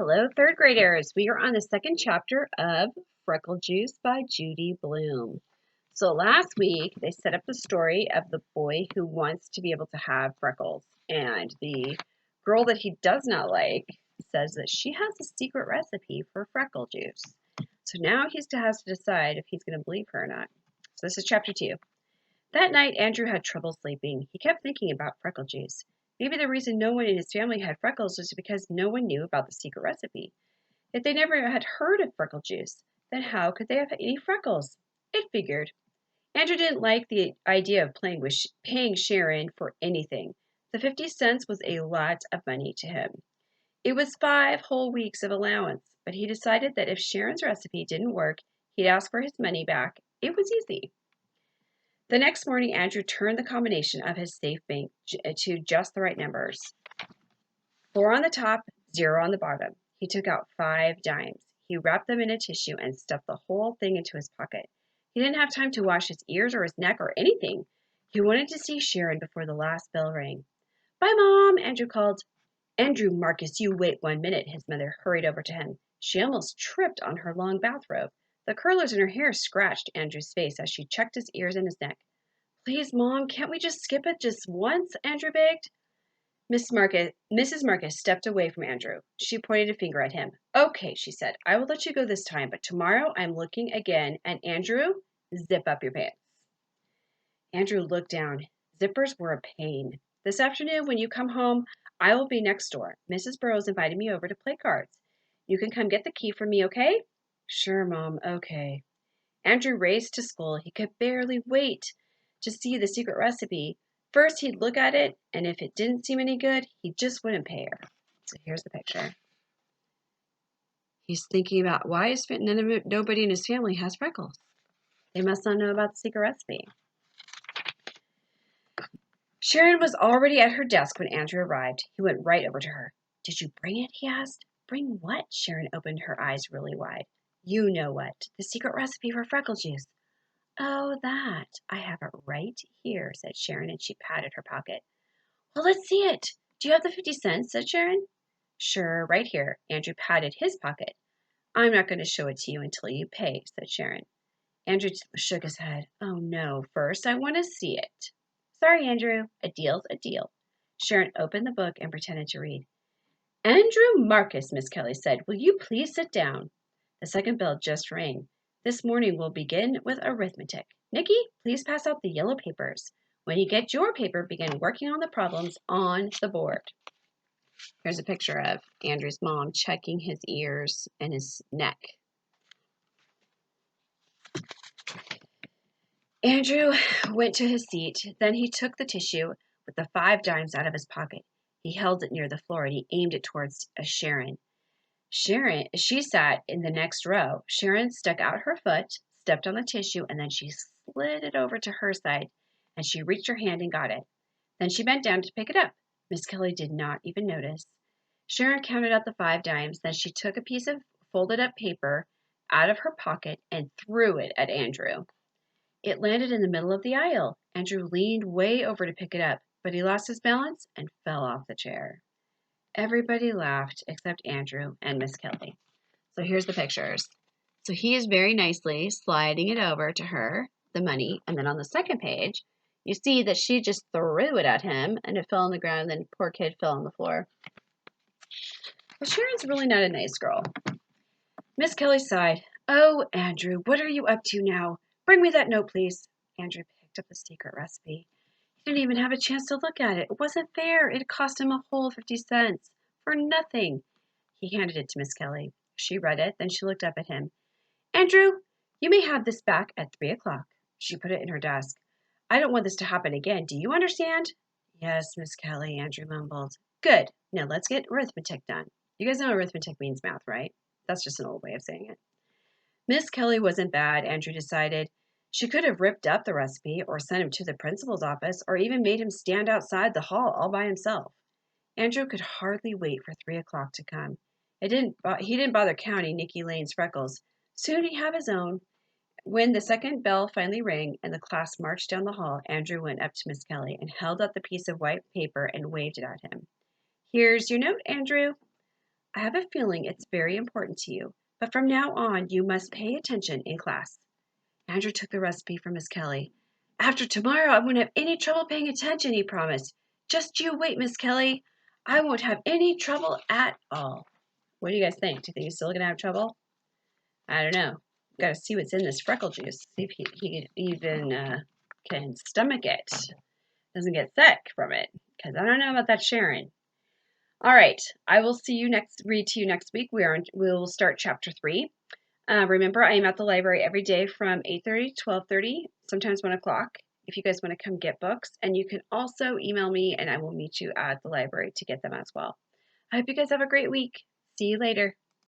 Hello, third graders. We are on the second chapter of Freckle Juice by Judy Bloom. So last week they set up the story of the boy who wants to be able to have freckles, and the girl that he does not like says that she has a secret recipe for freckle juice. So now he has to decide if he's going to believe her or not. So this is chapter 2. That night Andrew had trouble sleeping. He kept thinking about freckle juice. Maybe the reason no one in his family had freckles was because no one knew about the secret recipe. If they never had heard of freckle juice, then how could they have any freckles? It figured. Andrew didn't like the idea of paying Sharon for anything. The 50 cents was a lot of money to him. It was 5 whole weeks of allowance, but he decided that if Sharon's recipe didn't work, he'd ask for his money back. It was easy. The next morning, Andrew turned the combination of his safe bank to just the right numbers. 4 on the top, 0 on the bottom. He took out 5 dimes. He wrapped them in a tissue and stuffed the whole thing into his pocket. He didn't have time to wash his ears or his neck or anything. He wanted to see Sharon before the last bell rang. "Bye, Mom," Andrew called. "Andrew Marcus, you wait 1 minute." His mother hurried over to him. She almost tripped on her long bathrobe. The curlers in her hair scratched Andrew's face as she checked his ears and his neck. "Please, Mom, can't we just skip it just once?" Andrew begged. Mrs. Marcus stepped away from Andrew. She pointed a finger at him. "Okay," she said, "I will let you go this time, but tomorrow I'm looking again, and Andrew, zip up your pants." Andrew looked down. Zippers were a pain. "This afternoon when you come home, I will be next door. Mrs. Burrows invited me over to play cards. You can come get the key from me, okay?" "Sure, Mom, okay." Andrew raced to school. He could barely wait to see the secret recipe. First, he'd look at it, and if it didn't seem any good, he just wouldn't pay her. So here's the picture. He's thinking about why nobody in his family has freckles. They must not know about the secret recipe. Sharon was already at her desk when Andrew arrived. He went right over to her. "Did you bring it?" he asked. "Bring what?" Sharon opened her eyes really wide. "You know what. The secret recipe for freckle juice." "Oh, that. I have it right here," said Sharon, and she patted her pocket. "Well, let's see it. Do you have the 50 cents?" said Sharon. "Sure, right here." Andrew patted his pocket. "I'm not going to show it to you until you pay," said Sharon. Andrew shook his head. "Oh, no. First, I want to see it." "Sorry, Andrew. A deal's a deal." Sharon opened the book and pretended to read. "Andrew Marcus," Miss Kelly said, "will you please sit down?" The second bell just rang. "This morning we'll begin with arithmetic. Nikki, please pass out the yellow papers. When you get your paper, begin working on the problems on the board." Here's a picture of Andrew's mom checking his ears and his neck. Andrew went to his seat. Then he took the tissue with the 5 dimes out of his pocket. He held it near the floor and he aimed it towards Sharon. She sat in the next row. Sharon stuck out her foot, stepped on the tissue, and then she slid it over to her side, and she reached her hand and got it. Then she bent down to pick it up. Miss Kelly did not even notice. Sharon counted out the 5 dimes. Then she took a piece of folded up paper out of her pocket and threw it at Andrew. It landed in the middle of the aisle. Andrew leaned way over to pick it up, but he lost his balance and fell off the chair. Everybody laughed except Andrew and Miss Kelly. So here's the pictures. So he is very nicely sliding it over to her, the money, and then on the second page, you see that she just threw it at him and it fell on the ground, and then poor kid fell on the floor. But Sharon's really not a nice girl. Miss Kelly sighed. "Oh, Andrew, what are you up to now? Bring me that note, please." Andrew picked up the secret recipe. He didn't even have a chance to look at it. It wasn't fair. It cost him a whole 50 cents for nothing. He handed it to Miss Kelly. She read it, then she looked up at him. "Andrew, you may have this back at 3 o'clock. She put it in her desk. "I don't want this to happen again. Do you understand?" "Yes, Miss Kelly," Andrew mumbled. "Good. Now let's get arithmetic done." You guys know arithmetic means math, right? That's just an old way of saying it. Miss Kelly wasn't bad, Andrew decided. She could have ripped up the recipe or sent him to the principal's office or even made him stand outside the hall all by himself. Andrew could hardly wait for 3 o'clock to come. He didn't bother counting Nicky Lane's freckles. Soon he'd have his own. When the second bell finally rang and the class marched down the hall, Andrew went up to Miss Kelly and held out the piece of white paper and waved it at him. "Here's your note, Andrew." I have a feeling it's very important to you, but from now on you must pay attention in class. Andrew took the recipe from Miss Kelly. After tomorrow, I won't have any trouble paying attention, he promised. Just you wait, Miss Kelly. I won't have any trouble at all. What do you guys think? Do you think he's still going to have trouble? I don't know. Got to see what's in this freckle juice. See if he even can stomach it. Doesn't get sick from it. Because I don't know about that Sharon. All right. I will read to you next week. We'll start chapter 3. Remember, I am at the library every day from 8:30 to 12:30, sometimes 1 o'clock, if you guys want to come get books. And you can also email me, and I will meet you at the library to get them as well. I hope you guys have a great week. See you later.